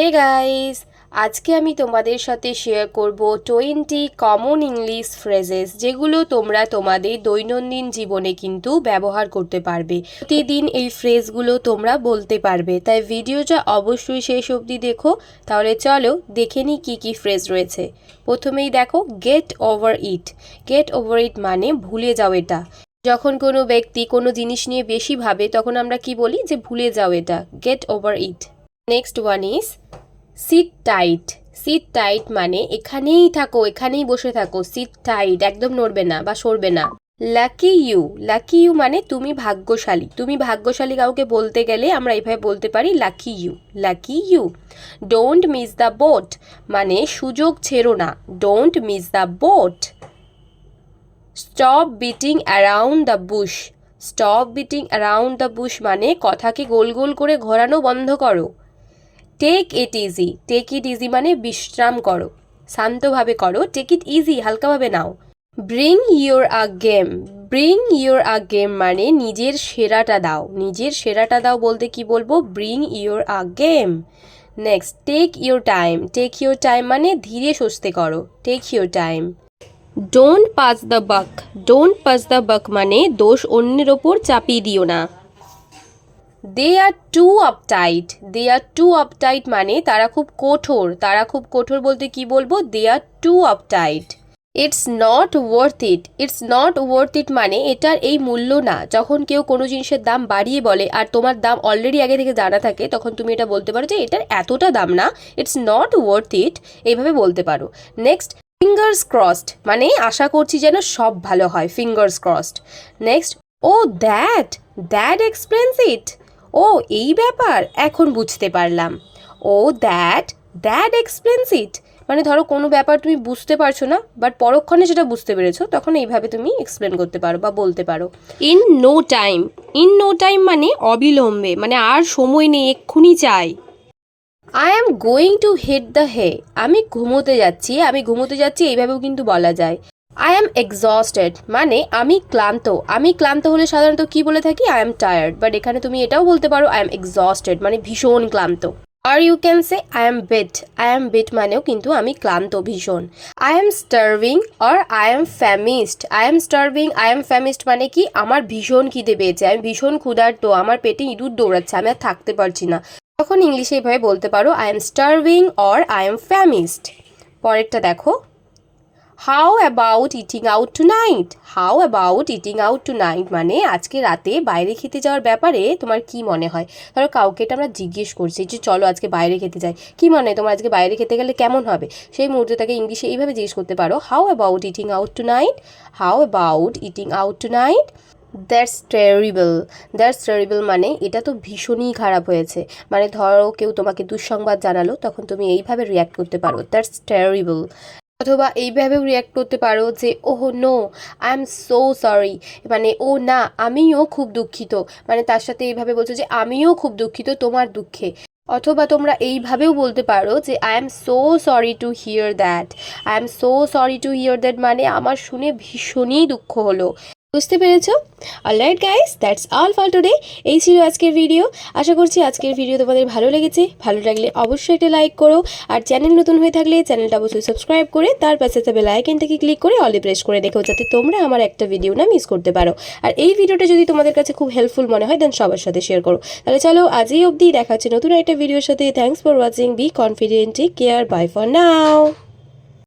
Hey guys, আজকে আমি তোমাদের সাথে শেয়ার করব 20 কমন ইংলিশ ফ্রেজেস যেগুলো তোমরা তোমাদের দৈনন্দিন জীবনে কিন্তু ব্যবহার করতে পারবে। প্রতিদিন এই ফ্রেজগুলো তোমরা বলতে পারবে, তাই ভিডিওটা অবশ্যই শেষ অবধি দেখো। তাহলে চলো দেখে নিই কী কী ফ্রেজ রয়েছে। প্রথমেই দেখো গেট ওভার ইট। গেট ওভার ইট মানে ভুলে যাও এটা। যখন কোনো ব্যক্তি কোনো জিনিস নিয়ে বেশি ভাবে তখন আমরা কি বলি যে ভুলে যাও এটা, get over it. Next one is sit tight. Sit tight মানে এখানেই থাকো, এখানেই বসে থাকো। সিট টাইট, একদম নড়বে না বা সরবে না। Lucky you. লাকি ইউ মানে তুমি ভাগ্যশালী। তুমি ভাগ্যশালী কাউকে বলতে গেলে আমরা এইভাবে বলতে পারি lucky you. Lucky you. Don't miss the boat মানে সুযোগ ছেড়ো না। Don't miss the boat. Stop beating around the bush. Stop beating around the bush মানে কথাকে গোল গোল করে ঘোরানো বন্ধ করো। Take it easy. Take it easy মানে বিশ্রাম করো, শান্তভাবে করো। টেক ইট ইজি, হালকাভাবে নাও। Bring your A game. Bring your A game মানে নিজের সেরাটা দাও। নিজের সেরাটা দাও বলতে কি বলবো, bring your A game. Next take your time. Take your time মানে ধীরে সুস্থে করো। Take your time. Don't pass the buck. Don't pass the buck মানে দোষ অন্যের ওপর চাপিয়ে দিও না। দে are too আপটাইট। They are too আপটাইট মানে তারা খুব কঠোর। তারা খুব কঠোর বলতে কি বলবো, they are too uptight. It's not worth it. It's not worth it মানে এটার এই মূল্য না। যখন কেউ কোনো জিনিসের দাম বাড়িয়ে বলে আর তোমার দাম অলরেডি আগে থেকে জানা থাকে, তখন তুমি এটা বলতে পারো যে এটার এতটা দাম না, ইটস নট ওয়ার্থ ইট, এইভাবে বলতে পারো। নেক্সট ফিঙ্গার্স ক্রসড মানে আশা করছি যেন সব ভালো হয়। Fingers crossed. Next oh that. That explains it. ও এই ব্যাপার, এখন বুঝতে পারলাম। Oh that. That explains it মানে ধরো কোনো ব্যাপার তুমি বুঝতে পারছো না বাট পরক্ষণে সেটা বুঝতে পেরেছো, তখন এইভাবে তুমি এক্সপ্লেন করতে পারো বা বলতে পারো। In no time. In no time মানে অবিলম্বে, মানে আর সময় নেই, এক্ষুনি চাই। I am going to hit the hay. আমি ঘুমোতে যাচ্ছি। আমি ঘুমোতে যাচ্ছি এইভাবেও কিন্তু বলা যায়। আই অ্যাম এক্সস্টেড মানে আমি ক্লান্ত। আমি ক্লান্ত হলে সাধারণত কি বলে থাকি, আই অ্যাম টায়ার্ড, বাট এখানে তুমি এটাও বলতে পারো আই অ্যাম এক্সস্টেড মানে ভীষণ ক্লান্ত। আর you can say I am beat. I am beat মানেও কিন্তু আমি ক্লান্ত ভীষণ। আই অ্যাম স্টার্ভিং আর I am famished. I am starving, I am famished মানে কি আমার ভীষণ খিদে পেয়েছে, আমি ভীষণ ক্ষুধার্ত, আমার পেটে ইঁদুর দৌড়াচ্ছে, আমি আর থাকতে পারছি না। তখন ইংলিশে এইভাবে বলতে পারো I am starving or I am famished. পরেরটা দেখো, how about eating out tonight. How about eating out tonight মানে আজকে রাতে বাইরে খেতে যাওয়ার ব্যাপারে তোমার কি মনে হয়। ধরো কাউকে এটা আমরা জিজ্ঞেস করছি যে চলো আজকে বাইরে খেতে যাই, কি মনে হয় তোমার আজকে বাইরে খেতে গেলে কেমন হবে, সেই মুহূর্তে তাকে ইংলিশে এইভাবে জিজ্ঞেস করতে পারো, how about eating out tonight. How about eating out two night. That's terrible. That's terrible মানে এটা তো ভীষণই খারাপ হয়েছে। মানে ধরো কেউ তোমাকে দুঃসংবাদ জানালো, তখন তুমি এইভাবে রিয়্যাক্ট করতে পারো, দ্যাটস টেরিবল। অথবা এইভাবেও রিয়্যাক্ট করতে পারো যে oh no I am so sorry, মানে ও না আমিও খুব দুঃখিত, মানে তার সাথে এইভাবে বলছো যে আমিও খুব দুঃখিত তোমার দুঃখে। অথবা তোমরা এইভাবেও বলতে পারো যে I am so sorry to hear that. I am so sorry to hear that মানে আমার শুনে ভীষণই দুঃখ হলো। বুঝতে পেরেছো? Alright guys, that's all for today. এই ছিল আজকের ভিডিও। আশা করছি আজকের ভিডিও তোমাদের ভালো লেগেছে। ভালো লাগলে অবশ্যই একটা লাইক করো, আর চ্যানেল নতুন হয়ে থাকলে চ্যানেলটা অবশ্যই সাবস্ক্রাইব করে তার পাশে থাকা বেল আইকনটাকে ক্লিক করে অলে প্রেস করে দেখো, যাতে তোমরা আমার একটা ভিডিও না মিস করতে পারো। আর এই ভিডিওটা যদি তোমাদের কাছে খুব হেল্পফুল মনে হয় দেন সবার সাথে শেয়ার করো। তাহলে চলো আজই অবধি, দেখা হচ্ছে নতুন একটা ভিডিওর সাথে। Thanks for watching, be confident, take care, bye for now.